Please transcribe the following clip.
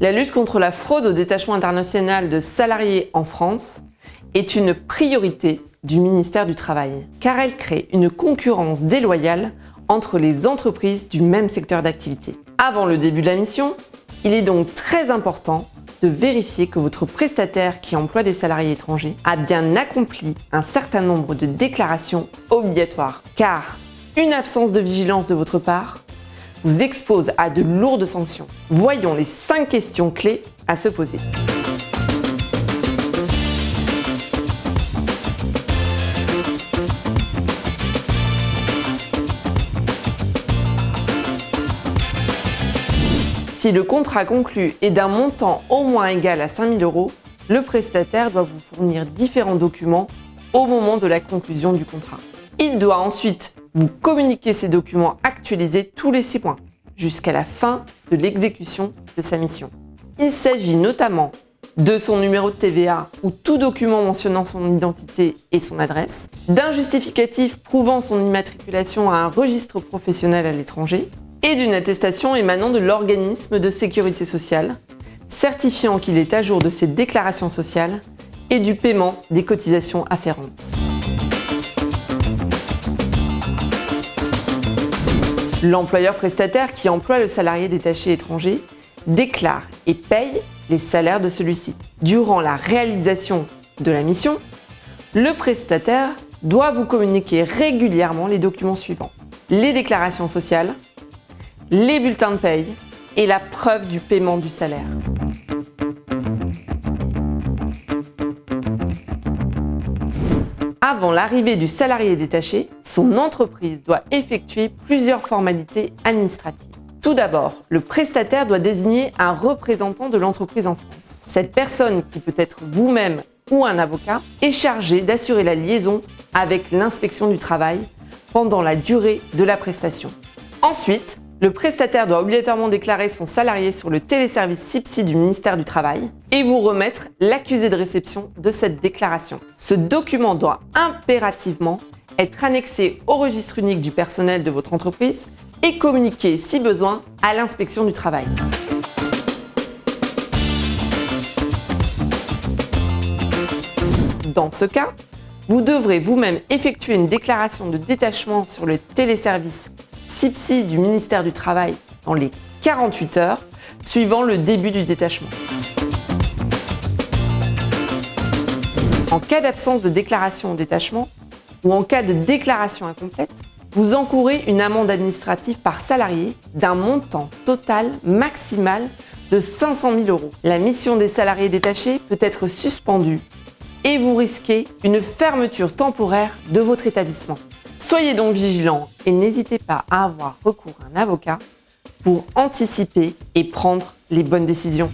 La lutte contre la fraude au détachement international de salariés en France est une priorité du ministère du Travail, car elle crée une concurrence déloyale entre les entreprises du même secteur d'activité. Avant le début de la mission, il est donc très important de vérifier que votre prestataire qui emploie des salariés étrangers a bien accompli un certain nombre de déclarations obligatoires, car une absence de vigilance de votre part vous expose à de lourdes sanctions. Voyons les 5 questions clés à se poser. Si le contrat conclu est d'un montant au moins égal à 5 000 €, le prestataire doit vous fournir différents documents au moment de la conclusion du contrat. Il doit ensuite vous communiquer ces documents actualisés tous les 6 mois, jusqu'à la fin de l'exécution de sa mission. Il s'agit notamment de son numéro de TVA ou tout document mentionnant son identité et son adresse, d'un justificatif prouvant son immatriculation à un registre professionnel à l'étranger, et d'une attestation émanant de l'organisme de sécurité sociale, certifiant qu'il est à jour de ses déclarations sociales et du paiement des cotisations afférentes. L'employeur prestataire qui emploie le salarié détaché étranger déclare et paye les salaires de celui-ci. Durant la réalisation de la mission, le prestataire doit vous communiquer régulièrement les documents suivants: les déclarations sociales, les bulletins de paye et la preuve du paiement du salaire. Avant l'arrivée du salarié détaché, son entreprise doit effectuer plusieurs formalités administratives. Tout d'abord, le prestataire doit désigner un représentant de l'entreprise en France. Cette personne, qui peut être vous-même ou un avocat, est chargée d'assurer la liaison avec l'inspection du travail pendant la durée de la prestation. Ensuite, le prestataire doit obligatoirement déclarer son salarié sur le téléservice CIPSI du ministère du Travail et vous remettre l'accusé de réception de cette déclaration. Ce document doit impérativement être annexé au registre unique du personnel de votre entreprise et communiqué, si besoin, à l'inspection du travail. Dans ce cas, vous devrez vous-même effectuer une déclaration de détachement sur le téléservice CIPSI du ministère du Travail dans les 48 heures suivant le début du détachement. En cas d'absence de déclaration au détachement ou en cas de déclaration incomplète, vous encourez une amende administrative par salarié d'un montant total maximal de 500 000 €. La mission des salariés détachés peut être suspendue et vous risquez une fermeture temporaire de votre établissement. Soyez donc vigilants et n'hésitez pas à avoir recours à un avocat pour anticiper et prendre les bonnes décisions.